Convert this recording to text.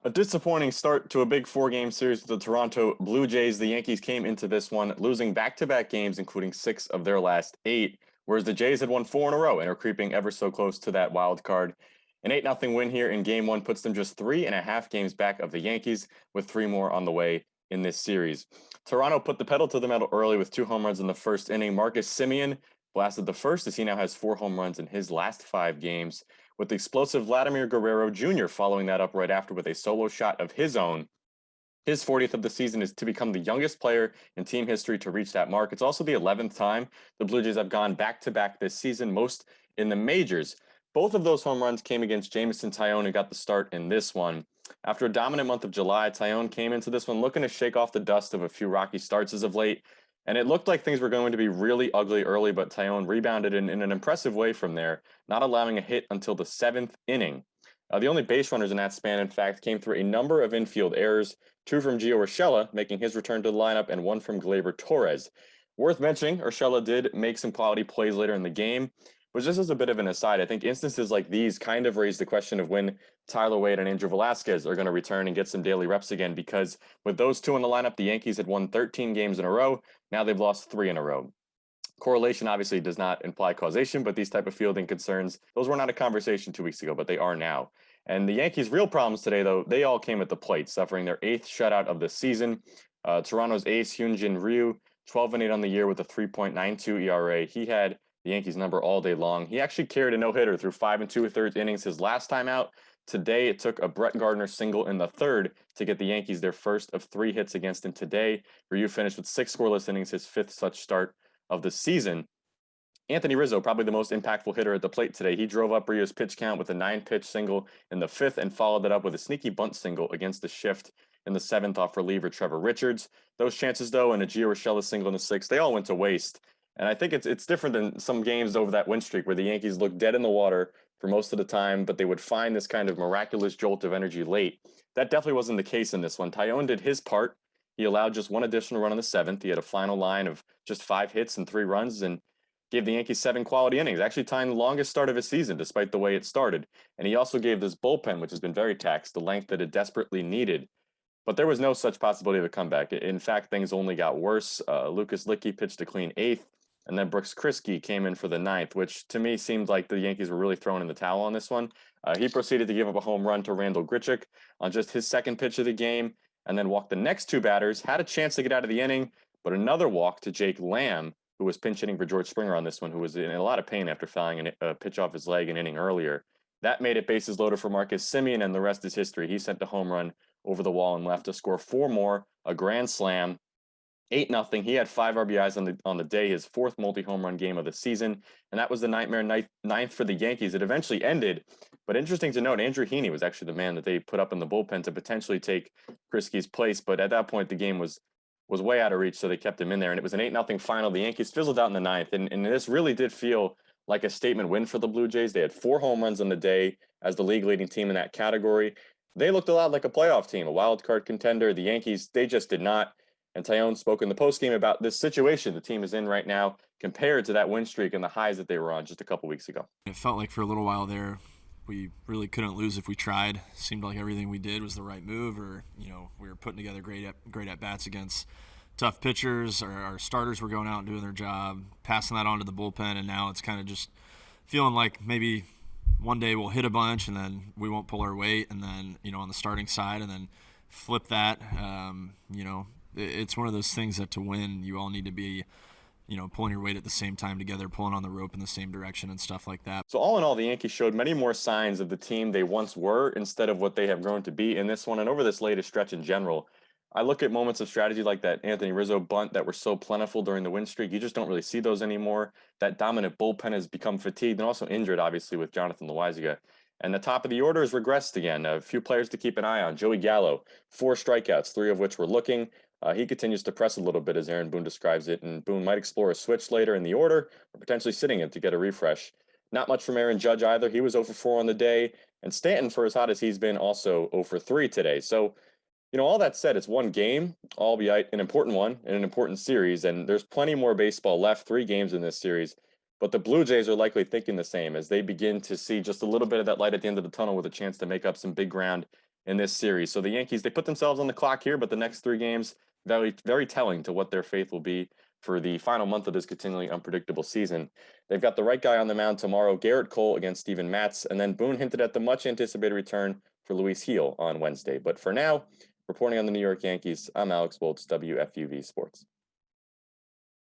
A disappointing start to a big four-game series with the Toronto Blue Jays. The Yankees came into this one losing back-to-back games, including 6 of their last 8, whereas the Jays had won 4 in a row and are creeping ever so close to that wild card. An 8-0 win here in Game 1 puts them just 3.5 games back of the Yankees, with 3 more on the way in this series. Toronto put the pedal to the metal early with 2 home runs in the first inning. Marcus Semien blasted the first as he now has 4 home runs in his last 5 games, with the explosive Vladimir Guerrero Jr. following that up right after with a solo shot of his own. His 40th of the season is to become the youngest player in team history to reach that mark. It's also the 11th time the Blue Jays have gone back-to-back this season, most in the majors. Both of those home runs came against Jameson Taillon, who got the start in this one. After a dominant month of July, Taillon came into this one looking to shake off the dust of a few rocky starts as of late, and it looked like things were going to be really ugly early, but Taillon rebounded in an impressive way from there, not allowing a hit until the 7th inning. The only base runners in that span, in fact, came through a number of infield errors, 2 from Gio Urshela, making his return to the lineup, and 1 from Gleyber Torres. Worth mentioning, Urshela did make some quality plays later in the game, but just as a bit of an aside, I think instances like these kind of raise the question of when Tyler Wade and Andrew Velasquez are going to return and get some daily reps again, because with those 2 in the lineup, the Yankees had won 13 games in a row. Now they've lost 3 in a row. Correlation obviously does not imply causation, but these type of fielding concerns, those were not a conversation 2 weeks ago, but they are now. And the Yankees' real problems today, though, they all came at the plate, suffering their 8th shutout of the season. Toronto's ace, Hyunjin Ryu, 12-8 on the year with a 3.92 ERA. He had the Yankees number all day long. He actually carried a no-hitter through 5 2/3 innings his last time out. Today, it took a Brett Gardner single in the 3rd to get the Yankees their first of 3 hits against him today. Ryu finished with 6 scoreless innings, his 5th such start of the season. Anthony Rizzo, probably the most impactful hitter at the plate today. He drove up Rio's pitch count with a 9-pitch single in the 5th and followed it up with a sneaky bunt single against the shift in the 7th off reliever Trevor Richards. Those chances, though, and a Gio Urshela single in the 6th, they all went to waste. And I think it's different than some games over that win streak where the Yankees looked dead in the water for most of the time, but they would find this kind of miraculous jolt of energy late. That definitely wasn't the case in this one. Taillon did his part. He allowed just 1 additional run in the 7th. He had a final line of just 5 hits and 3 runs and gave the Yankees 7 quality innings, actually tying the longest start of his season despite the way it started. And he also gave this bullpen, which has been very taxed, the length that it desperately needed. But there was no such possibility of a comeback. In fact, things only got worse. Lucas Licky pitched a clean 8th, and then Brooks Kriske came in for the 9th, which to me seemed like the Yankees were really throwing in the towel on this one. He proceeded to give up a home run to Randall Grichuk on just his 2nd pitch of the game, and then walked the next 2 batters, had a chance to get out of the inning, but another walk to Jake Lamb, who was pinch hitting for George Springer on this one, who was in a lot of pain after fouling a pitch off his leg an inning earlier. That made it bases loaded for Marcus Semien, and the rest is history. He sent a home run over the wall and left to score 4 more, a grand slam, 8-0. He had 5 RBIs on the day, his 4th multi-home run game of the season, and that was the nightmare ninth for the Yankees. It eventually ended, but interesting to note, Andrew Heaney was actually the man that they put up in the bullpen to potentially take Kriske's place, but at that point the game was way out of reach, so they kept him in there, and it was an 8-0 final. The Yankees fizzled out in the 9th, and this really did feel like a statement win for the Blue Jays. They had 4 home runs on the day as the league-leading team in that category. They looked a lot like a playoff team, a wild card contender. The Yankees, they just did not. And Taillon spoke in the postgame about this situation the team is in right now compared to that win streak and the highs that they were on just a couple weeks ago. It felt like for a little while there, we really couldn't lose if we tried. Seemed like everything we did was the right move, or we were putting together great at bats against tough pitchers. Our starters were going out and doing their job, passing that on to the bullpen, and now it's kind of just feeling like maybe one day we'll hit a bunch and then we won't pull our weight, and then on the starting side, and then flip that. It's one of those things that to win, you all need to be pulling your weight at the same time together, pulling on the rope in the same direction and stuff like that. So all in all, the Yankees showed many more signs of the team they once were instead of what they have grown to be in this one and over this latest stretch in general. I look at moments of strategy like that Anthony Rizzo bunt that were so plentiful during the win streak. You just don't really see those anymore. That dominant bullpen has become fatigued and also injured, obviously, with Jonathan Loaisiga. And the top of the order has regressed again. A few players to keep an eye on. Joey Gallo, 4 strikeouts, 3 of which were looking. He continues to press a little bit, as Aaron Boone describes it, and Boone might explore a switch later in the order or potentially sitting him to get a refresh. Not much from Aaron Judge either. He was 0 for 4 on the day, and Stanton, for as hot as he's been, also 0 for 3 today. So, all that said, it's one game, albeit an important one in an important series, and there's plenty more baseball left, 3 games in this series. But the Blue Jays are likely thinking the same as they begin to see just a little bit of that light at the end of the tunnel with a chance to make up some big ground in this series. So the Yankees, they put themselves on the clock here, but the next 3 games, very, very telling to what their faith will be for the final month of this continually unpredictable season. They've got the right guy on the mound tomorrow, Garrett Cole against Steven Matz, and then Boone hinted at the much anticipated return for Luis Gil on Wednesday. But for now, reporting on the New York Yankees, I'm Alex Wolz, WFUV Sports.